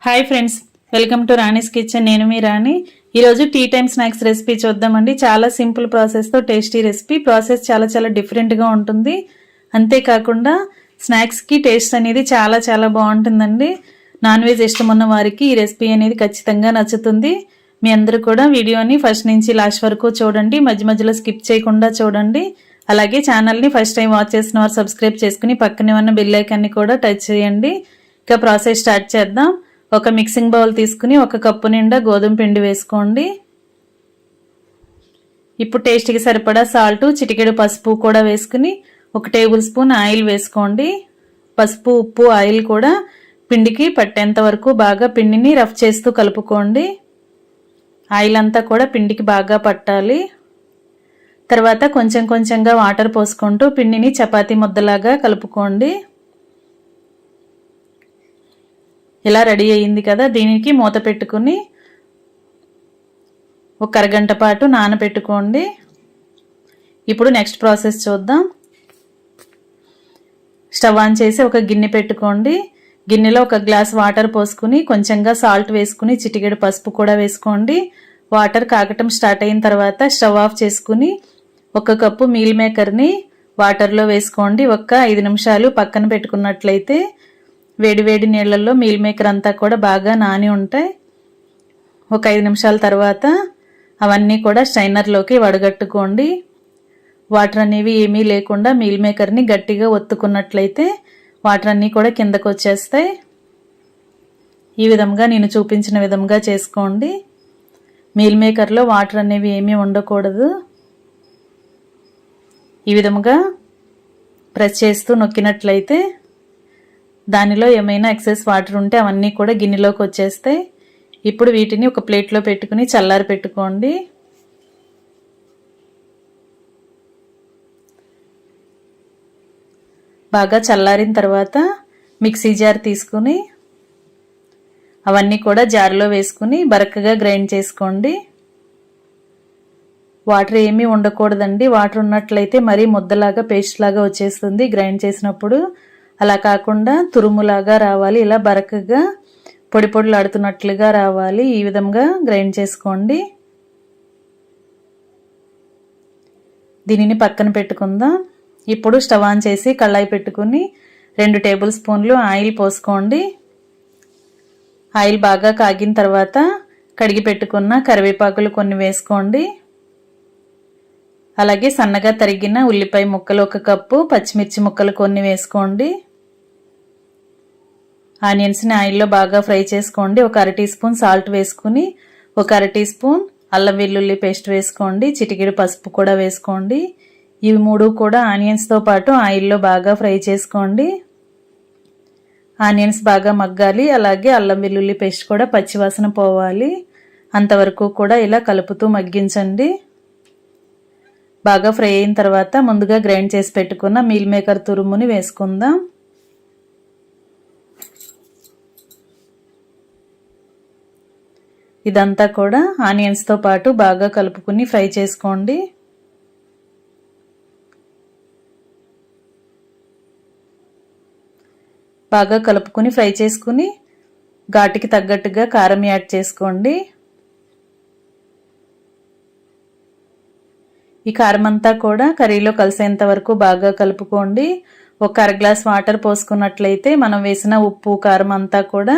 Hi friends, welcome to Rani's kitchen. నేను మీ రాణి. ఈరోజు tea time snacks recipe చూద్దామండి. చాలా సింపుల్ ప్రాసెస్తో టేస్టీ రెసిపీ. ప్రాసెస్ చాలా డిఫరెంట్గా ఉంటుంది. అంతేకాకుండా స్నాక్స్కి టేస్ట్ అనేది చాలా బాగుంటుందండి. నాన్ వెజ్ ఇష్టం ఉన్న వారికి ఈ రెసిపీ అనేది ఖచ్చితంగా నచ్చుతుంది. మీ అందరూ కూడా వీడియోని ఫస్ట్ నుంచి లాస్ట్ వరకు చూడండి. మధ్యలో స్కిప్ చేయకుండా చూడండి. అలాగే ఛానల్ని ఫస్ట్ టైం వాచ్ చేసిన వారు సబ్స్క్రైబ్ చేసుకుని పక్కనే ఉన్న బెల్ ఐకాన్ని కూడా టచ్ చేయండి. ఇక ప్రాసెస్ స్టార్ట్ చేద్దాం. ఒక మిక్సింగ్ బౌల్ తీసుకుని 1 కప్పు నిండా గోధుమ పిండి వేసుకోండి. ఇప్పుడు టేస్ట్కి సరిపడా సాల్ట్, చిటికెడు పసుపు కూడా వేసుకుని 1 టేబుల్ స్పూన్ ఆయిల్ వేసుకోండి. పసుపు, ఉప్పు, ఆయిల్ కూడా పిండికి పట్టేంత వరకు బాగా పిండిని రఫ్ చేస్తూ కలుపుకోండి. ఆయిల్ అంతా కూడా పిండికి బాగా పట్టాలి. తర్వాత కొంచెంగా వాటర్ పోసుకుంటూ పిండిని చపాతీ ముద్దలాగా కలుపుకోండి. ఇలా రెడీ అయ్యింది కదా, దీనికి మూత పెట్టుకుని 1 అరగంట పాటు నానబెట్టుకోండి. ఇప్పుడు నెక్స్ట్ ప్రాసెస్ చూద్దాం. స్టవ్ ఆన్ చేసి ఒక గిన్నె పెట్టుకోండి. గిన్నెలో 1 గ్లాస్ వాటర్ పోసుకుని కొంచెంగా సాల్ట్ వేసుకుని చిటికెడు పసుపు కూడా వేసుకోండి. వాటర్ కాగటం స్టార్ట్ అయిన తర్వాత స్టవ్ ఆఫ్ చేసుకుని 1 కప్పు మీల్ మేకర్ని వాటర్లో వేసుకోండి. 5 నిమిషాలు పక్కన పెట్టుకున్నట్లయితే వేడి నీళ్ళల్లో మీల్ మేకర్ అంతా కూడా బాగా నాని ఉంటాయి. 5 నిమిషాల తర్వాత అవన్నీ కూడా స్ట్రైనర్లోకి వడగట్టుకోండి. వాటర్ అనేవి ఏమీ లేకుండా మీల్ మేకర్ని గట్టిగా ఒత్తుకున్నట్లయితే వాటర్ అన్నీ కూడా కిందకు వచ్చేస్తాయి. ఈ విధంగా నేను చూపించిన విధంగా చేసుకోండి. మీల్ మేకర్లో వాటర్ అనేవి ఏమీ ఉండకూడదు. ఈ విధంగా ప్రెస్ చేస్తూ నొక్కినట్లయితే దానిలో ఏమైనా ఎక్సెస్ వాటర్ ఉంటే అవన్నీ కూడా గిన్నెలోకి వచ్చేస్తాయి. ఇప్పుడు వీటిని ఒక ప్లేట్లో పెట్టుకుని చల్లారి పెట్టుకోండి. బాగా చల్లారిన తర్వాత మిక్సీ జార్ తీసుకుని అవన్నీ కూడా జార్లో వేసుకుని బరకగా గ్రైండ్ చేసుకోండి. వాటర్ ఏమీ ఉండకూడదండి. వాటర్ ఉన్నట్లయితే మరీ ముద్దలాగా పేస్ట్ లాగా వచ్చేస్తుంది గ్రైండ్ చేసినప్పుడు. అలా కాకుండా తురుములాగా రావాలి. ఇలా బరకగా పొడిలాడుతున్నట్లుగా రావాలి. ఈ విధంగా గ్రైండ్ చేసుకోండి. దీనిని పక్కన పెట్టుకుందాం. ఇప్పుడు స్టవ్ ఆన్ చేసి కళాయి పెట్టుకుని 2 టేబుల్ స్పూన్లు ఆయిల్ పోసుకోండి. ఆయిల్ బాగా కాగిన తర్వాత కడిగి పెట్టుకున్న కరివేపాకులు కొన్ని వేసుకోండి. అలాగే సన్నగా తరిగిన ఉల్లిపాయ ముక్కలు 1 కప్పు, పచ్చిమిర్చి ముక్కలు కొన్ని వేసుకోండి. ఆనియన్స్ని ఆయిల్లో బాగా ఫ్రై చేసుకోండి. 1 అర టీ స్పూన్ సాల్ట్ వేసుకుని 1 అర టీ స్పూన్ అల్లం వెల్లుల్లి పేస్ట్ వేసుకోండి. చిటికెడు పసుపు కూడా వేసుకోండి. ఇవి 3 కూడా ఆనియన్స్తో పాటు ఆయిల్లో బాగా ఫ్రై చేసుకోండి. ఆనియన్స్ బాగా మగ్గాలి. అలాగే అల్లం వెల్లుల్లి పేస్ట్ కూడా పచ్చివాసన పోవాలి. అంతవరకు కూడా ఇలా కలుపుతూ మగ్గించండి. బాగా ఫ్రై అయిన తర్వాత ముందుగా గ్రైండ్ చేసి పెట్టుకున్న మీల్ మేకర్ తురుముని వేసుకుందాం. ఇదంతా కూడా ఆనియన్స్తో పాటు బాగా కలుపుకుని ఫ్రై చేసుకోండి. బాగా కలుపుకుని ఫ్రై చేసుకుని ఘాటుకి తగ్గట్టుగా కారం యాడ్ చేసుకోండి. ఈ కారం అంతా కూడా కర్రీలో కలిసేంత వరకు బాగా కలుపుకోండి. 1 అర గ్లాస్ వాటర్ పోసుకున్నట్లయితే మనం వేసిన ఉప్పు, కారం అంతా కూడా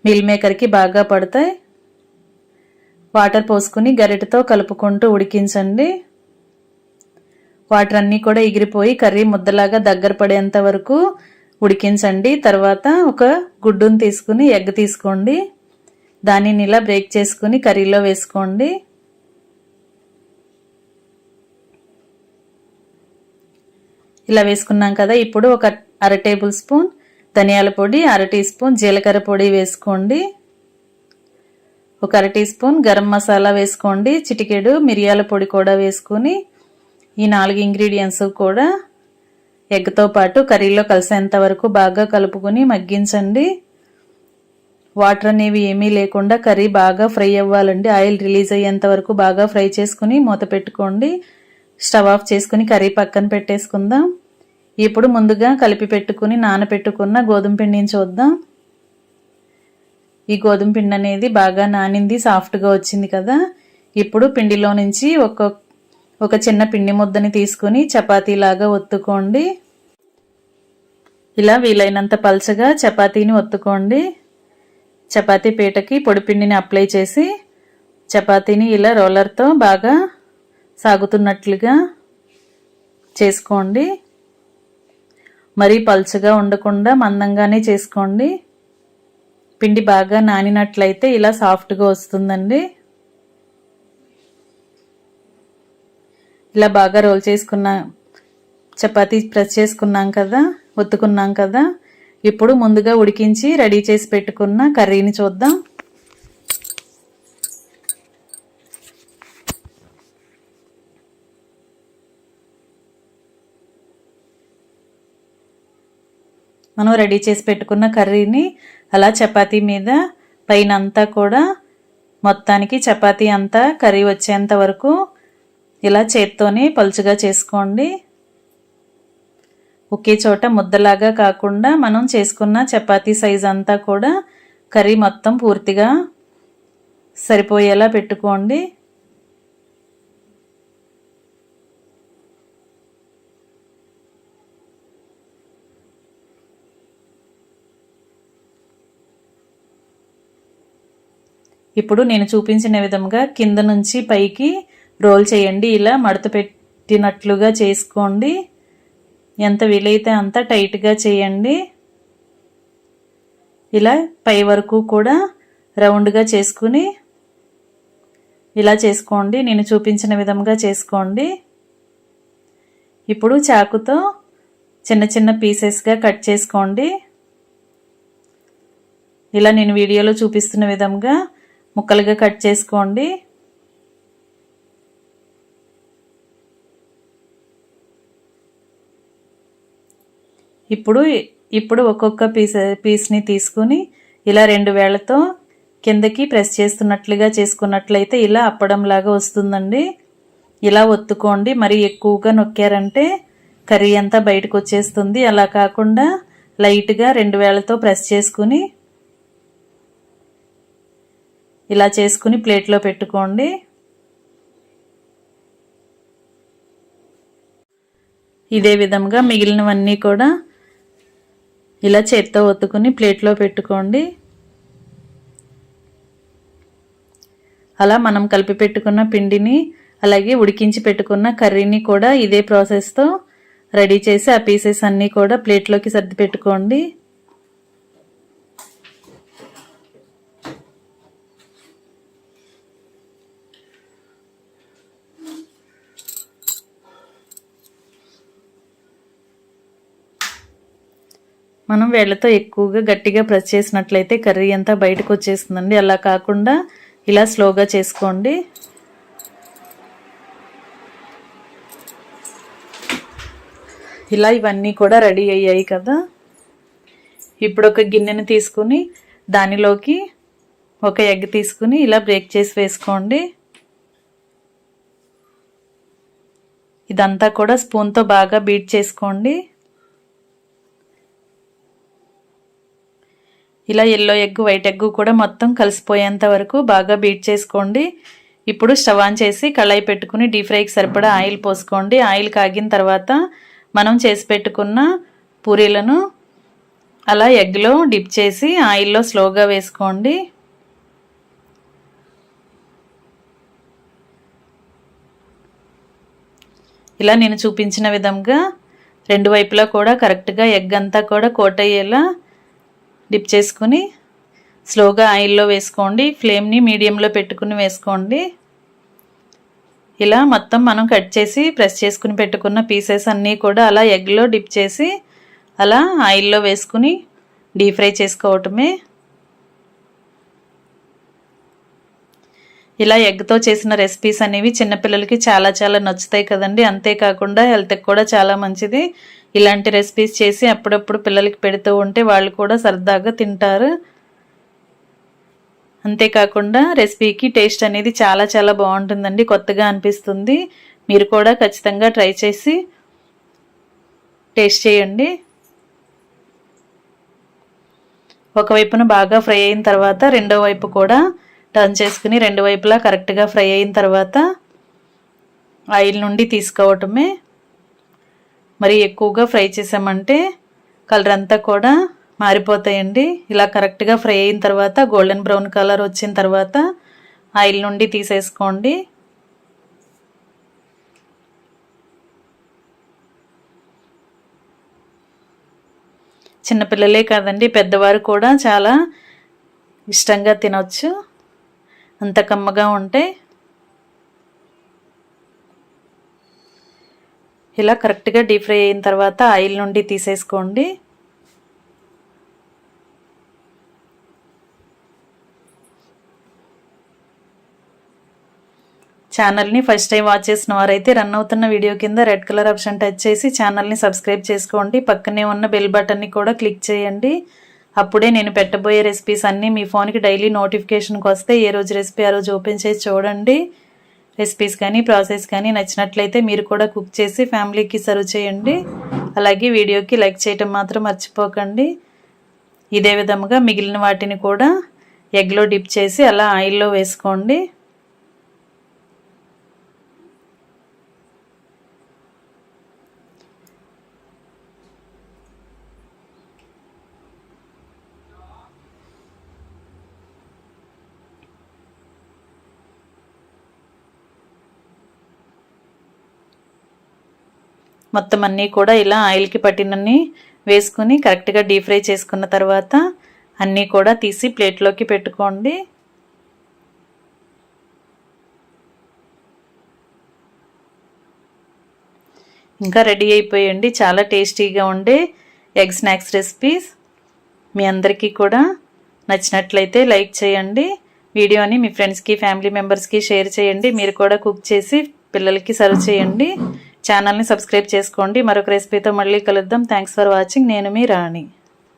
మీల్ మేకర్కి బాగా పడతాయి. వాటర్ పోసుకుని గరిటెతో కలుపుకుంటూ ఉడికించండి. వాటర్ అన్నీ కూడా ఎగిరిపోయి కర్రీ ముద్దలాగా దగ్గర పడేంత వరకు ఉడికించండి. తర్వాత ఒక గుడ్డును తీసుకుని ఎగ్ తీసుకోండి. దానిని ఇలా బ్రేక్ చేసుకుని కర్రీలో వేసుకోండి. ఇలా వేసుకున్నాం కదా, ఇప్పుడు 1 అర టేబుల్ స్పూన్ ధనియాల పొడి, 1 టీ స్పూన్ జీలకర్ర పొడి వేసుకోండి. 1 అర టీ స్పూన్ గరం మసాలా వేసుకోండి. చిటికెడు మిరియాల పొడి కూడా వేసుకుని ఈ 4 ఇంగ్రీడియంట్స్ కూడా ఎగ్తో పాటు కర్రీలో కలిసేంత వరకు బాగా కలుపుకొని మగ్గించండి. వాటర్ అనేవి ఏమీ లేకుండా కర్రీ బాగా ఫ్రై అవ్వాలండి. ఆయిల్ రిలీజ్ అయ్యేంత వరకు బాగా ఫ్రై చేసుకుని మూత పెట్టుకోండి. స్టవ్ ఆఫ్ చేసుకుని కర్రీ పక్కన పెట్టేసుకుందాం. ఇప్పుడు ముందుగా కలిపి పెట్టుకుని నానబెట్టుకున్న గోధుమ పిండిని చూద్దాం. ఈ గోధుమ పిండి అనేది బాగా నానింది, సాఫ్ట్గా వచ్చింది కదా. ఇప్పుడు పిండిలో నుంచి ఒక చిన్న పిండి ముద్దని తీసుకుని చపాతీలాగా ఒత్తుకోండి. ఇలా వీలైనంత పల్చగా చపాతీని ఒత్తుకోండి. చపాతీ పీటకి పొడి పిండిని అప్లై చేసి చపాతీని ఇలా రోలర్తో బాగా సాగుతున్నట్లుగా చేసుకోండి. మరీ పల్చగా ఉండకుండా మందంగానే చేసుకోండి. పిండి బాగా నానినట్లయితే ఇలా సాఫ్ట్గా వస్తుందండి. ఇలా బాగా రోల్ చేసుకున్న చపాతీ ప్రెస్ చేసుకున్నాం కదా, ఒత్తుకున్నాం కదా. ఇప్పుడు ముందుగా ఉడికించి రెడీ చేసి పెట్టుకున్న కర్రీని చూద్దాం. మనం రెడీ చేసి పెట్టుకున్న కర్రీని అలా చపాతీ మీద పైన అంతా కూడా మొత్తానికి చపాతీ అంతా కర్రీ వచ్చేంత వరకు ఇలా చేత్తోనే పలుచగా చేసుకోండి. ఒకే చోట ముద్దలాగా కాకుండా మనం చేసుకున్న చపాతీ సైజ్ అంతా కూడా కర్రీ మొత్తం పూర్తిగా సరిపోయేలా పెట్టుకోండి. ఇప్పుడు నేను చూపించిన విధంగా కింద నుంచి పైకి రోల్ చేయండి. ఇలా మడత పెట్టినట్లుగా చేసుకోండి. ఎంత వీలైతే అంత టైట్గా చేయండి. ఇలా పై వరకు కూడా రౌండ్గా చేసుకుని ఇలా చేసుకోండి. నేను చూపించిన విధంగా చేసుకోండి. ఇప్పుడు చాకుతో చిన్న చిన్న పీసెస్గా కట్ చేసుకోండి. ఇలా నేను వీడియోలో చూపిస్తున్న విధంగా ముక్కలుగా కట్ చేసుకోండి. ఇప్పుడు ఒక్కొక్క పీస్ని తీసుకుని ఇలా 2 వేళ్లతో కిందకి ప్రెస్ చేస్తున్నట్లుగా చేసుకున్నట్లయితే ఇలా అప్పడంలాగా వస్తుందండి. ఇలా ఒత్తుకోండి. మరి ఎక్కువగా నొక్కారంటే కర్రీ అంతా బయటకు వచ్చేస్తుంది. అలా కాకుండా లైట్గా 2 వేళ్లతో ప్రెస్ చేసుకుని ఇలా చేసుకుని ప్లేట్లో పెట్టుకోండి. ఇదే విధంగా మిగిలినవన్నీ కూడా ఇలా చేత్తో ఒత్తుకుని ప్లేట్లో పెట్టుకోండి. అలా మనం కలిపి పెట్టుకున్న పిండిని అలాగే ఉడికించి పెట్టుకున్న కర్రీని కూడా ఇదే ప్రాసెస్తో రెడీ చేసి ఆ పీసెస్ అన్నీ కూడా ప్లేట్లోకి సర్ది పెట్టుకోండి. మనం వేళ్ళతో ఎక్కువగా గట్టిగా ప్రెస్ చేసినట్లయితే కర్రీ అంతా బయటకు వచ్చేస్తుందండి. అలా కాకుండా ఇలా స్లోగా చేసుకోండి. ఇలా ఇవన్నీ కూడా రెడీ అయ్యాయి కదా. ఇప్పుడు ఒక గిన్నెని తీసుకుని దానిలోకి ఒక ఎగ్ తీసుకుని ఇలా బ్రేక్ చేసి వేసుకోండి. ఇదంతా కూడా స్పూన్తో బాగా బీట్ చేసుకోండి. ఇలా ఎల్లో ఎగ్ వైట్ ఎగ్ కూడా మొత్తం కలిసిపోయేంత వరకు బాగా బీట్ చేసుకోండి. ఇప్పుడు స్టవ్ ఆన్ చేసి కళాయి పెట్టుకుని డీప్ ఫ్రైకి సరిపడా ఆయిల్ పోసుకోండి. ఆయిల్ కాగిన తర్వాత మనం చేసి పెట్టుకున్న పూరీలను అలా ఎగ్లో డిప్ చేసి ఆయిల్లో స్లోగా వేసుకోండి. ఇలా నేను చూపించిన విధంగా 2 వైపులా కూడా కరెక్ట్గా ఎగ్ అంతా కూడా కోట్ అయ్యేలా డిప్ చేసుకుని స్లోగా ఆయిల్లో వేసుకోండి. ఫ్లేమ్ని మీడియంలో పెట్టుకుని వేసుకోండి. ఇలా మొత్తం మనం కట్ చేసి ప్రెస్ చేసుకుని పెట్టుకున్న పీసెస్ అన్నీ కూడా అలా ఎగ్లో డిప్ చేసి అలా ఆయిల్లో వేసుకుని డీప్ ఫ్రై చేసుకోవటమే. ఇలా ఎగ్తో చేసిన రెసిపీస్ అనేవి చిన్నపిల్లలకి చాలా చాలా నచ్చుతాయి కదండి. అంతేకాకుండా హెల్త్కి కూడా చాలా మంచిది. ఇలాంటి రెసిపీస్ చేసి అప్పుడప్పుడు పిల్లలకి పెడుతూ ఉంటే వాళ్ళు కూడా సరదాగా తింటారు. అంతేకాకుండా రెసిపీకి టేస్ట్ అనేది చాలా చాలా బాగుంటుందండి. కొత్తగా అనిపిస్తుంది. మీరు కూడా ఖచ్చితంగా ట్రై చేసి టేస్ట్ చేయండి. ఒకవైపున బాగా ఫ్రై అయిన తర్వాత రెండో వైపు కూడా టర్న్ చేసుకుని రెండు వైపులా కరెక్ట్గా ఫ్రై అయిన తర్వాత ఆయిల్ నుండి తీసుకోవటమే. మరి ఎక్కువగా ఫ్రై చేసామంటే కలర్ అంతా కూడా మారిపోతాయండి. ఇలా కరెక్ట్గా ఫ్రై అయిన తర్వాత గోల్డెన్ బ్రౌన్ కలర్ వచ్చిన తర్వాత ఆయిల్ నుండి తీసేసుకోండి. చిన్నపిల్లలే కాదండి, పెద్దవారు కూడా చాలా ఇష్టంగా తినవచ్చు, అంత కమ్మగా ఉంటాయి. ఇలా కరెక్ట్గా డీప్ ఫ్రై అయిన తర్వాత ఆయిల్ నుండి తీసేసుకోండి. ఛానల్ని ఫస్ట్ టైం వాచ్ చేసిన వారైతే రన్ అవుతున్న వీడియో కింద రెడ్ కలర్ ఆప్షన్ టచ్ చేసి ఛానల్ని సబ్స్క్రైబ్ చేసుకోండి. పక్కనే ఉన్న బెల్ బటన్ని కూడా క్లిక్ చేయండి. అప్పుడే నేను పెట్టబోయే రెసిపీస్ అన్నీ మీ ఫోన్కి డైలీ నోటిఫికేషన్కి వస్తే ఏ రోజు రెసిపీ ఆ రోజు ఓపెన్ చేసి చూడండి. రెసిపీస్ కానీ ప్రాసెస్ కానీ నచ్చినట్లయితే మీరు కూడా కుక్ చేసి ఫ్యామిలీకి సర్వ్ చేయండి. అలాగే వీడియోకి లైక్ చేయటం మాత్రం మర్చిపోకండి. ఇదే విధముగా మిగిలిన వాటిని కూడా ఎగ్లో డిప్ చేసి అలా ఆయిల్లో వేసుకోండి. మొత్తం అన్నీ కూడా ఇలా ఆయిల్కి పట్టినన్ని వేసుకుని కరెక్ట్గా డీప్ ఫ్రై చేసుకున్న తర్వాత అన్నీ కూడా తీసి ప్లేట్లోకి పెట్టుకోండి. ఇంకా రెడీ అయిపోయండి చాలా టేస్టీగా ఉండే ఎగ్ స్నాక్స్ రెసిపీస్. మీ అందరికీ కూడా నచ్చినట్లయితే లైక్ చేయండి. వీడియోని మీ ఫ్రెండ్స్కి ఫ్యామిలీ మెంబర్స్కి షేర్ చేయండి. మీరు కూడా కుక్ చేసి పిల్లలకి సర్వ్ చేయండి. ఛానల్ని సబ్స్క్రైబ్ చేసుకోండి. మరొక రెసిపీతో మళ్ళీ కలుద్దాం. Thanks for watching. నేను మీ రాణి.